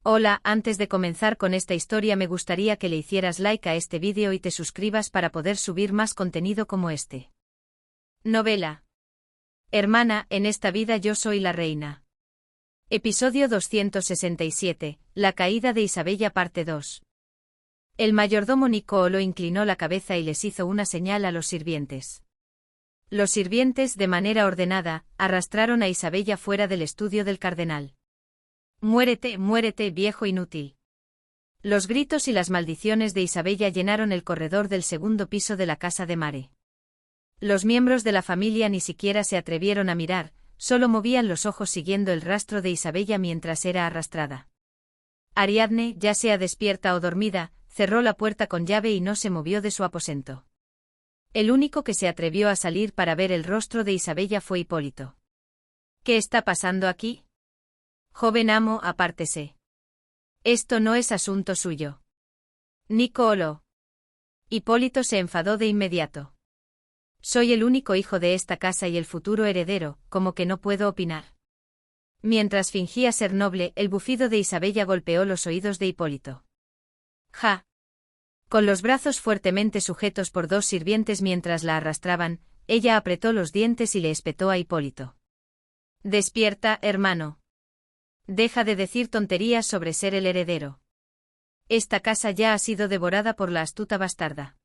Hola, antes de comenzar con esta historia me gustaría que le hicieras like a este vídeo y te suscribas para poder subir más contenido como este. Novela. Hermana, en esta vida yo soy la reina. Episodio 267, La caída de Isabella parte 2. El mayordomo Niccolò inclinó la cabeza y les hizo una señal a los sirvientes. Los sirvientes, de manera ordenada, arrastraron a Isabella fuera del estudio del cardenal. Muérete, muérete, viejo inútil. Los gritos y las maldiciones de Isabella llenaron el corredor del segundo piso de la casa de Mare. Los miembros de la familia ni siquiera se atrevieron a mirar, solo movían los ojos siguiendo el rastro de Isabella mientras era arrastrada. Ariadne, ya sea despierta o dormida, cerró la puerta con llave y no se movió de su aposento. El único que se atrevió a salir para ver el rostro de Isabella fue Hipólito. ¿Qué está pasando aquí? Joven amo, apártese. Esto no es asunto suyo. Niccolò. Hipólito se enfadó de inmediato. Soy el único hijo de esta casa y el futuro heredero, como que no puedo opinar. Mientras fingía ser noble, el bufido de Isabella golpeó los oídos de Hipólito. ¡Ja! Con los brazos fuertemente sujetos por dos sirvientes mientras la arrastraban, ella apretó los dientes y le espetó a Hipólito. Despierta, hermano. Deja de decir tonterías sobre ser el heredero. Esta casa ya ha sido devorada por la astuta bastarda.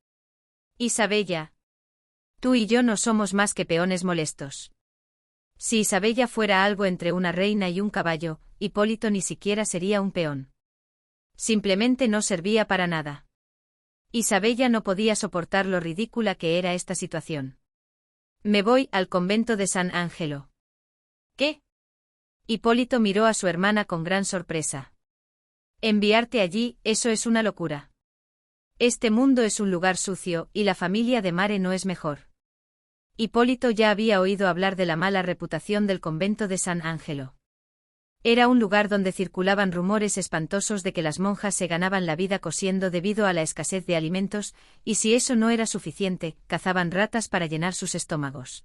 Isabella. Tú y yo no somos más que peones molestos. Si Isabella fuera algo entre una reina y un caballo, Hipólito ni siquiera sería un peón. Simplemente no servía para nada. Isabella no podía soportar lo ridícula que era esta situación. Me voy al convento de San Angelo. ¿Qué? Hipólito miró a su hermana con gran sorpresa. Enviarte allí, eso es una locura. Este mundo es un lugar sucio, y la familia de Mare no es mejor. Hipólito ya había oído hablar de la mala reputación del convento de San Angelo. Era un lugar donde circulaban rumores espantosos de que las monjas se ganaban la vida cosiendo debido a la escasez de alimentos, y si eso no era suficiente, cazaban ratas para llenar sus estómagos.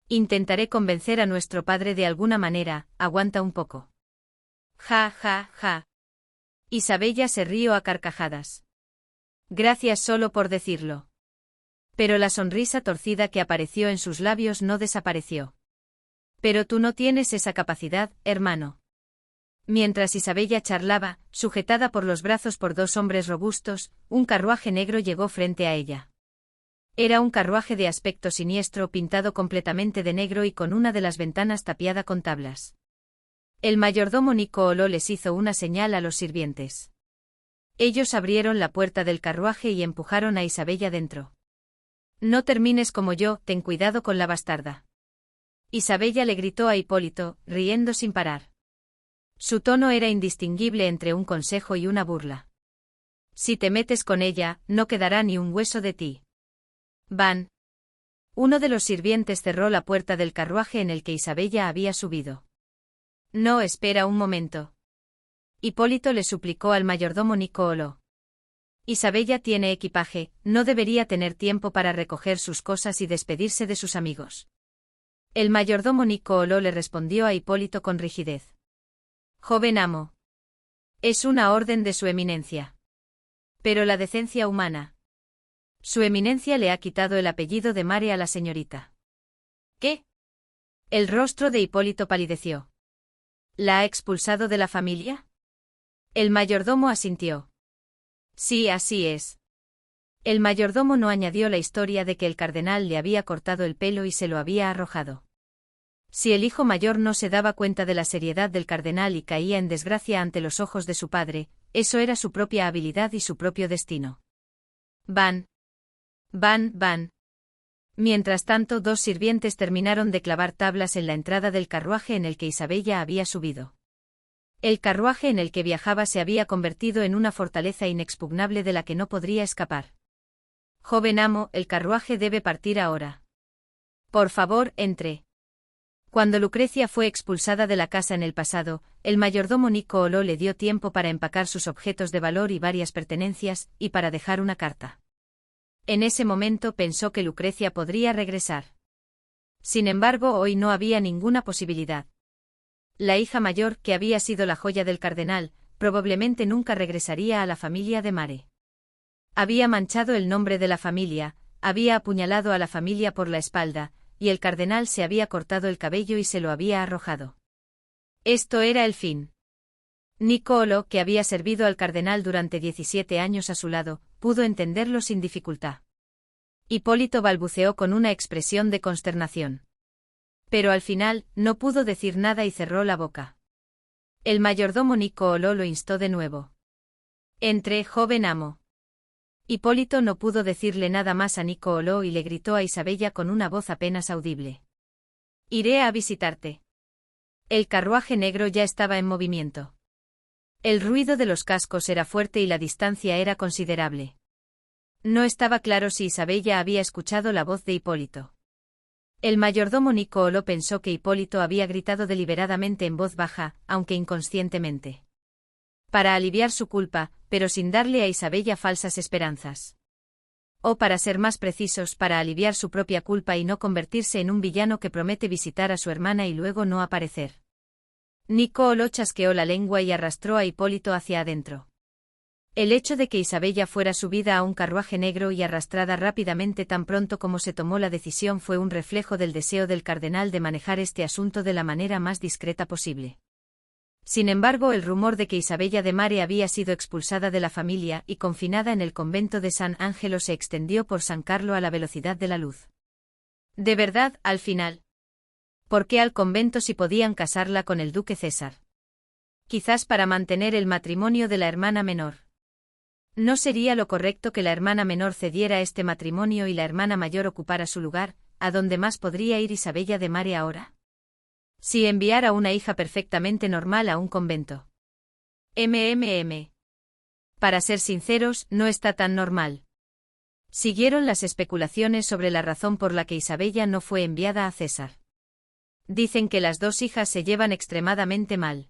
Intentaré convencer a nuestro padre de alguna manera, aguanta un poco. Ja, ja, ja. Isabella se rió a carcajadas. Gracias solo por decirlo. Pero la sonrisa torcida que apareció en sus labios no desapareció. Pero tú no tienes esa capacidad, hermano. Mientras Isabella charlaba, sujetada por los brazos por dos hombres robustos, un carruaje negro llegó frente a ella. Era un carruaje de aspecto siniestro pintado completamente de negro y con una de las ventanas tapiada con tablas. El mayordomo Niccolò les hizo una señal a los sirvientes. Ellos abrieron la puerta del carruaje y empujaron a Isabella dentro. No termines como yo, ten cuidado con la bastarda. Isabella le gritó a Hipólito, riendo sin parar. Su tono era indistinguible entre un consejo y una burla. Si te metes con ella, no quedará ni un hueso de ti. Van. Uno de los sirvientes cerró la puerta del carruaje en el que Isabella había subido. No, espera un momento. Hipólito le suplicó al mayordomo Niccolò. Isabella tiene equipaje, no debería tener tiempo para recoger sus cosas y despedirse de sus amigos. El mayordomo Niccolò le respondió a Hipólito con rigidez. Joven amo. Es una orden de su eminencia. Pero la decencia humana. Su eminencia le ha quitado el apellido de Mare a la señorita. ¿Qué? El rostro de Hipólito palideció. ¿La ha expulsado de la familia? El mayordomo asintió. Sí, así es. El mayordomo no añadió la historia de que el cardenal le había cortado el pelo y se lo había arrojado. Si el hijo mayor no se daba cuenta de la seriedad del cardenal y caía en desgracia ante los ojos de su padre, eso era su propia habilidad y su propio destino. Van. Mientras tanto, dos sirvientes terminaron de clavar tablas en la entrada del carruaje en el que Isabella había subido. El carruaje en el que viajaba se había convertido en una fortaleza inexpugnable de la que no podría escapar. Joven amo, el carruaje debe partir ahora. Por favor, entre. Cuando Lucrecia fue expulsada de la casa en el pasado, el mayordomo Niccolò le dio tiempo para empacar sus objetos de valor y varias pertenencias, y para dejar una carta. En ese momento pensó que Lucrecia podría regresar. Sin embargo, hoy no había ninguna posibilidad. La hija mayor, que había sido la joya del cardenal, probablemente nunca regresaría a la familia de Mare. Había manchado el nombre de la familia, había apuñalado a la familia por la espalda, y el cardenal se había cortado el cabello y se lo había arrojado. Esto era el fin. Niccolò, que había servido al cardenal durante 17 años a su lado, pudo entenderlo sin dificultad. Hipólito balbuceó con una expresión de consternación. Pero al final, no pudo decir nada y cerró la boca. El mayordomo Niccolò lo instó de nuevo. Entre, joven amo. Hipólito no pudo decirle nada más a Niccolò y le gritó a Isabella con una voz apenas audible. Iré a visitarte. El carruaje negro ya estaba en movimiento. El ruido de los cascos era fuerte y la distancia era considerable. No estaba claro si Isabella había escuchado la voz de Hipólito. El mayordomo Niccolò pensó que Hipólito había gritado deliberadamente en voz baja, aunque inconscientemente. Para aliviar su culpa, pero sin darle a Isabella falsas esperanzas. O para ser más precisos, para aliviar su propia culpa y no convertirse en un villano que promete visitar a su hermana y luego no aparecer. Niccolò chasqueó la lengua y arrastró a Hipólito hacia adentro. El hecho de que Isabella fuera subida a un carruaje negro y arrastrada rápidamente tan pronto como se tomó la decisión fue un reflejo del deseo del cardenal de manejar este asunto de la manera más discreta posible. Sin embargo, el rumor de que Isabella de Mare había sido expulsada de la familia y confinada en el convento de San Angelo se extendió por San Carlo a la velocidad de la luz. De verdad, al final. ¿Por qué al convento si podían casarla con el duque César? Quizás para mantener el matrimonio de la hermana menor. ¿No sería lo correcto que la hermana menor cediera este matrimonio y la hermana mayor ocupara su lugar, a donde más podría ir Isabella de Mare ahora? Si enviara una hija perfectamente normal a un convento. Para ser sinceros, no está tan normal. Siguieron las especulaciones sobre la razón por la que Isabella no fue enviada a César. Dicen que las dos hijas se llevan extremadamente mal.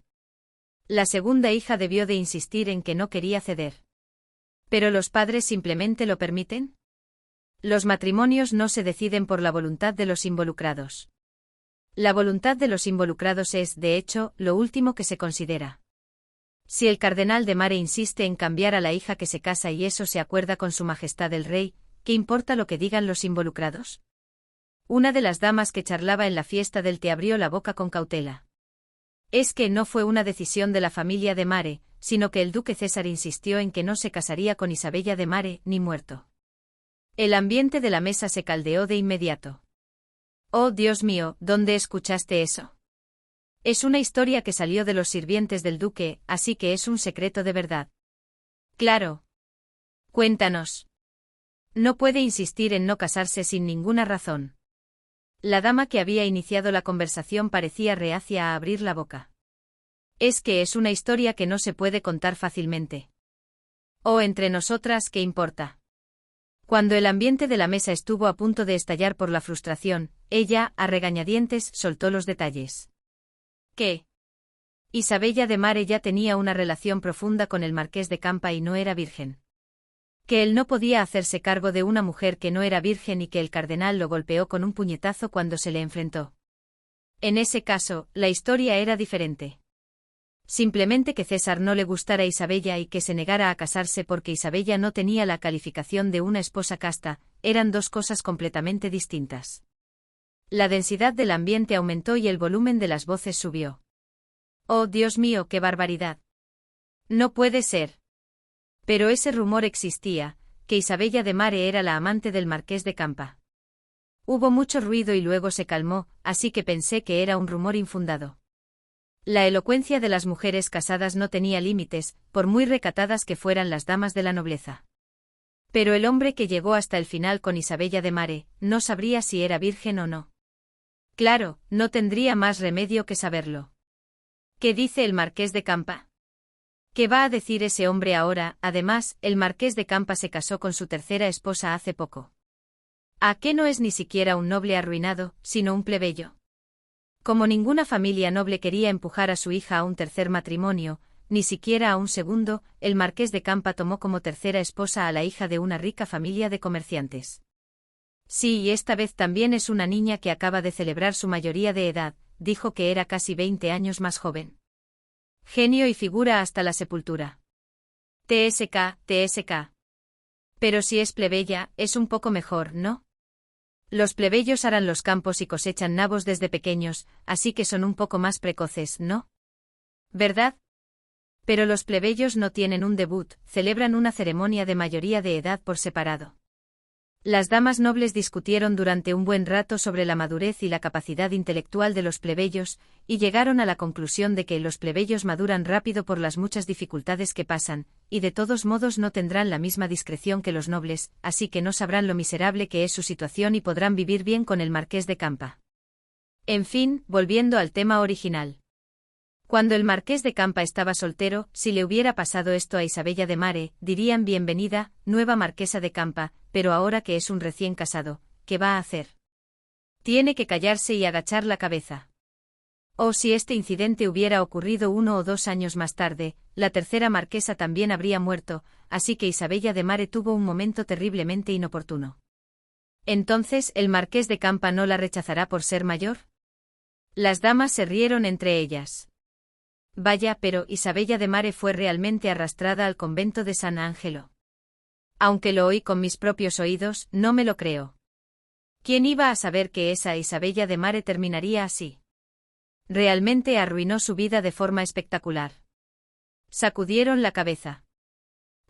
La segunda hija debió de insistir en que no quería ceder. ¿Pero los padres simplemente lo permiten? Los matrimonios no se deciden por la voluntad de los involucrados. La voluntad de los involucrados es, de hecho, lo último que se considera. Si el cardenal de Mare insiste en cambiar a la hija que se casa y eso se acuerda con su majestad el rey, ¿qué importa lo que digan los involucrados? Una de las damas que charlaba en la fiesta del té abrió la boca con cautela. Es que no fue una decisión de la familia de Mare, sino que el duque César insistió en que no se casaría con Isabella de Mare, ni muerto. El ambiente de la mesa se caldeó de inmediato. Oh, Dios mío, ¿dónde escuchaste eso? Es una historia que salió de los sirvientes del duque, así que es un secreto de verdad. Claro. Cuéntanos. No puede insistir en no casarse sin ninguna razón. La dama que había iniciado la conversación parecía reacia a abrir la boca. Es que es una historia que no se puede contar fácilmente. O entre nosotras, ¿qué importa? Cuando el ambiente de la mesa estuvo a punto de estallar por la frustración, ella, a regañadientes, soltó los detalles. ¿Qué? Isabella de Mare ya tenía una relación profunda con el marqués de Campa y no era virgen. Que él no podía hacerse cargo de una mujer que no era virgen y que el cardenal lo golpeó con un puñetazo cuando se le enfrentó. En ese caso, la historia era diferente. Simplemente que César no le gustara a Isabella y que se negara a casarse porque Isabella no tenía la calificación de una esposa casta, eran dos cosas completamente distintas. La densidad del ambiente aumentó y el volumen de las voces subió. ¡Oh, Dios mío, qué barbaridad! No puede ser. Pero ese rumor existía, que Isabella de Mare era la amante del marqués de Campa. Hubo mucho ruido y luego se calmó, así que pensé que era un rumor infundado. La elocuencia de las mujeres casadas no tenía límites, por muy recatadas que fueran las damas de la nobleza. Pero el hombre que llegó hasta el final con Isabella de Mare, no sabría si era virgen o no. Claro, no tendría más remedio que saberlo. ¿Qué dice el marqués de Campa? ¿Qué va a decir ese hombre ahora? Además, el marqués de Campa se casó con su tercera esposa hace poco. ¿A qué no es ni siquiera un noble arruinado, sino un plebeyo? Como ninguna familia noble quería empujar a su hija a un tercer matrimonio, ni siquiera a un segundo, el marqués de Campa tomó como tercera esposa a la hija de una rica familia de comerciantes. Sí, y esta vez también es una niña que acaba de celebrar su mayoría de edad, dijo que era casi 20 años más joven. Genio y figura hasta la sepultura. TSK, TSK. Pero si es plebeya, es un poco mejor, ¿no? Los plebeyos aran los campos y cosechan nabos desde pequeños, así que son un poco más precoces, ¿no? ¿Verdad? Pero los plebeyos no tienen un debut, celebran una ceremonia de mayoría de edad por separado. Las damas nobles discutieron durante un buen rato sobre la madurez y la capacidad intelectual de los plebeyos, y llegaron a la conclusión de que los plebeyos maduran rápido por las muchas dificultades que pasan, y de todos modos no tendrán la misma discreción que los nobles, así que no sabrán lo miserable que es su situación y podrán vivir bien con el marqués de Campa. En fin, volviendo al tema original. Cuando el marqués de Campa estaba soltero, si le hubiera pasado esto a Isabella de Mare, dirían bienvenida, nueva marquesa de Campa, pero ahora que es un recién casado, ¿qué va a hacer? Tiene que callarse y agachar la cabeza. O si este incidente hubiera ocurrido 1 o 2 años más tarde, la tercera marquesa también habría muerto, así que Isabella de Mare tuvo un momento terriblemente inoportuno. Entonces, ¿el marqués de Campa no la rechazará por ser mayor? Las damas se rieron entre ellas. Vaya, pero Isabella de Mare fue realmente arrastrada al convento de San Angelo. Aunque lo oí con mis propios oídos, no me lo creo. ¿Quién iba a saber que esa Isabella de Mare terminaría así? Realmente arruinó su vida de forma espectacular. Sacudieron la cabeza.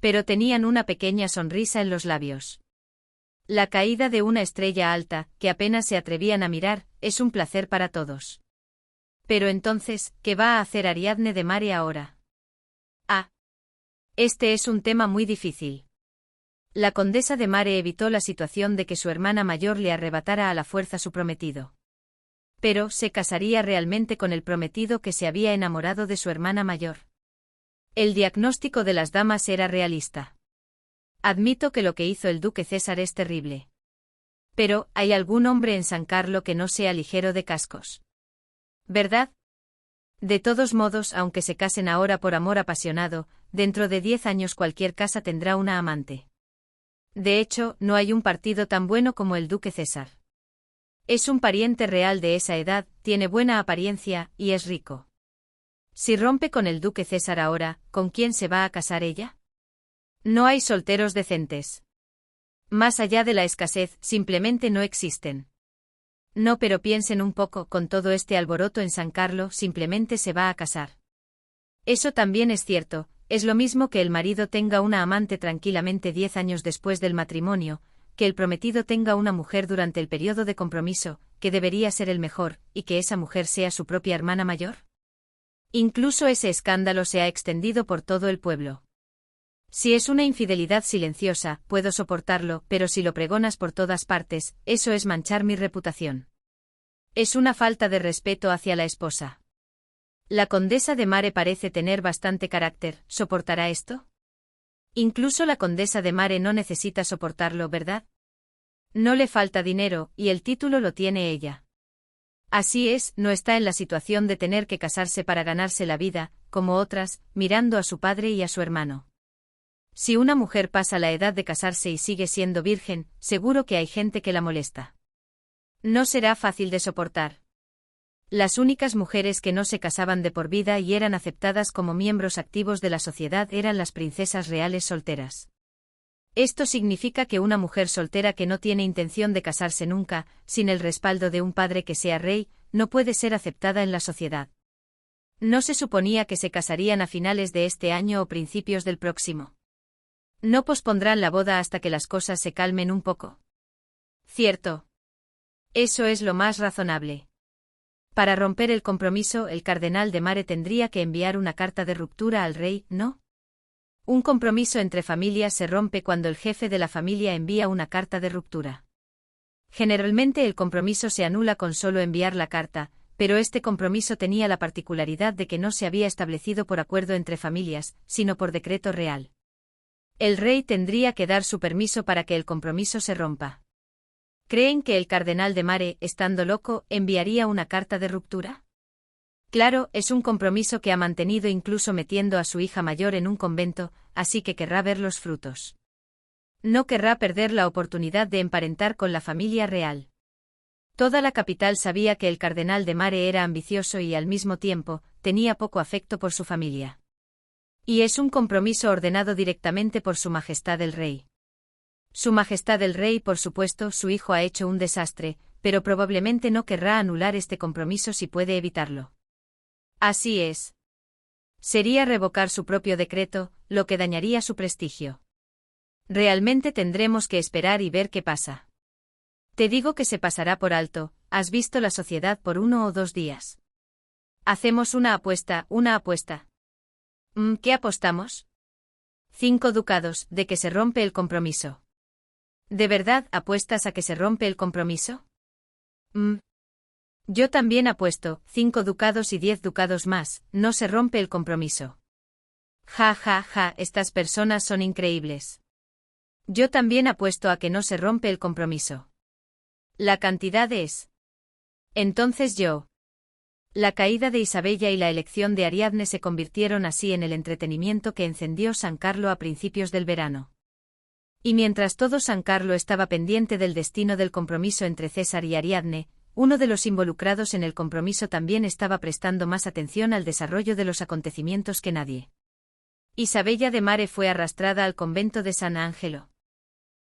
Pero tenían una pequeña sonrisa en los labios. La caída de una estrella alta, que apenas se atrevían a mirar, es un placer para todos. Pero entonces, ¿qué va a hacer Ariadne de Mare ahora? Ah. Este es un tema muy difícil. La condesa de Mare evitó la situación de que su hermana mayor le arrebatara a la fuerza su prometido. Pero, ¿se casaría realmente con el prometido que se había enamorado de su hermana mayor? El diagnóstico de las damas era realista. Admito que lo que hizo el duque César es terrible. Pero, ¿hay algún hombre en San Carlo que no sea ligero de cascos? ¿Verdad? De todos modos, aunque se casen ahora por amor apasionado, dentro de 10 años cualquier casa tendrá una amante. De hecho, no hay un partido tan bueno como el duque César. Es un pariente real de esa edad, tiene buena apariencia, y es rico. Si rompe con el duque César ahora, ¿con quién se va a casar ella? No hay solteros decentes. Más allá de la escasez, simplemente no existen. No, pero piensen un poco, con todo este alboroto en San Carlo, simplemente se va a casar. Eso también es cierto, es lo mismo que el marido tenga una amante tranquilamente 10 años después del matrimonio, que el prometido tenga una mujer durante el periodo de compromiso, que debería ser el mejor, y que esa mujer sea su propia hermana mayor. Incluso ese escándalo se ha extendido por todo el pueblo. Si es una infidelidad silenciosa, puedo soportarlo, pero si lo pregonas por todas partes, eso es manchar mi reputación. Es una falta de respeto hacia la esposa. La condesa de Mare parece tener bastante carácter, ¿soportará esto? Incluso la condesa de Mare no necesita soportarlo, ¿verdad? No le falta dinero, y el título lo tiene ella. Así es, no está en la situación de tener que casarse para ganarse la vida, como otras, mirando a su padre y a su hermano. Si una mujer pasa la edad de casarse y sigue siendo virgen, seguro que hay gente que la molesta. No será fácil de soportar. Las únicas mujeres que no se casaban de por vida y eran aceptadas como miembros activos de la sociedad eran las princesas reales solteras. Esto significa que una mujer soltera que no tiene intención de casarse nunca, sin el respaldo de un padre que sea rey, no puede ser aceptada en la sociedad. No se suponía que se casarían a finales de este año o principios del próximo. No pospondrán la boda hasta que las cosas se calmen un poco. Cierto. Eso es lo más razonable. Para romper el compromiso, el cardenal de Mare tendría que enviar una carta de ruptura al rey, ¿no? Un compromiso entre familias se rompe cuando el jefe de la familia envía una carta de ruptura. Generalmente el compromiso se anula con solo enviar la carta, pero este compromiso tenía la particularidad de que no se había establecido por acuerdo entre familias, sino por decreto real. El rey tendría que dar su permiso para que el compromiso se rompa. ¿Creen que el cardenal de Mare, estando loco, enviaría una carta de ruptura? Claro, es un compromiso que ha mantenido incluso metiendo a su hija mayor en un convento, así que querrá ver los frutos. No querrá perder la oportunidad de emparentar con la familia real. Toda la capital sabía que el cardenal de Mare era ambicioso y al mismo tiempo, tenía poco afecto por su familia. Y es un compromiso ordenado directamente por Su Majestad el Rey. Su Majestad el Rey, por supuesto, su hijo ha hecho un desastre, pero probablemente no querrá anular este compromiso si puede evitarlo. Así es. Sería revocar su propio decreto, lo que dañaría su prestigio. Realmente tendremos que esperar y ver qué pasa. Te digo que se pasará por alto, has visto la sociedad por 1 o 2 días. Hacemos una apuesta, una apuesta. ¿Qué apostamos? 5 ducados, de que se rompe el compromiso. ¿De verdad apuestas a que se rompe el compromiso? Yo también apuesto, 5 ducados y 10 ducados más, no se rompe el compromiso. Ja, ja, ja, estas personas son increíbles. Yo también apuesto a que no se rompe el compromiso. La cantidad es. Entonces yo. La caída de Isabella y la elección de Ariadne se convirtieron así en el entretenimiento que encendió San Carlo a principios del verano. Y mientras todo San Carlo estaba pendiente del destino del compromiso entre César y Ariadne, uno de los involucrados en el compromiso también estaba prestando más atención al desarrollo de los acontecimientos que nadie. Isabella de Mare fue arrastrada al convento de San Angelo.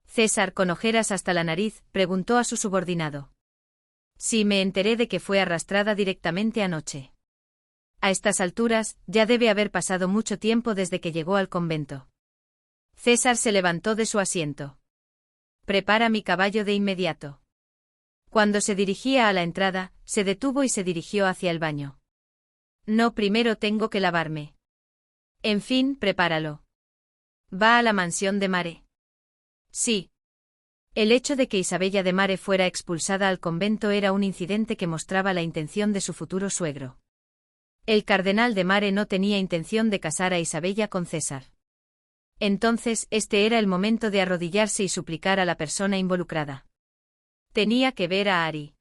César, con ojeras hasta la nariz, preguntó a su subordinado. Sí, me enteré de que fue arrastrada directamente anoche. A estas alturas, ya debe haber pasado mucho tiempo desde que llegó al convento. César se levantó de su asiento. Prepara mi caballo de inmediato. Cuando se dirigía a la entrada, se detuvo y se dirigió hacia el baño. No, primero tengo que lavarme. En fin, prepáralo. ¿Va a la mansión de Mare? Sí. El hecho de que Isabella de Mare fuera expulsada al convento era un incidente que mostraba la intención de su futuro suegro. El cardenal de Mare no tenía intención de casar a Isabella con César. Entonces, este era el momento de arrodillarse y suplicar a la persona involucrada. Tenía que ver a Ari.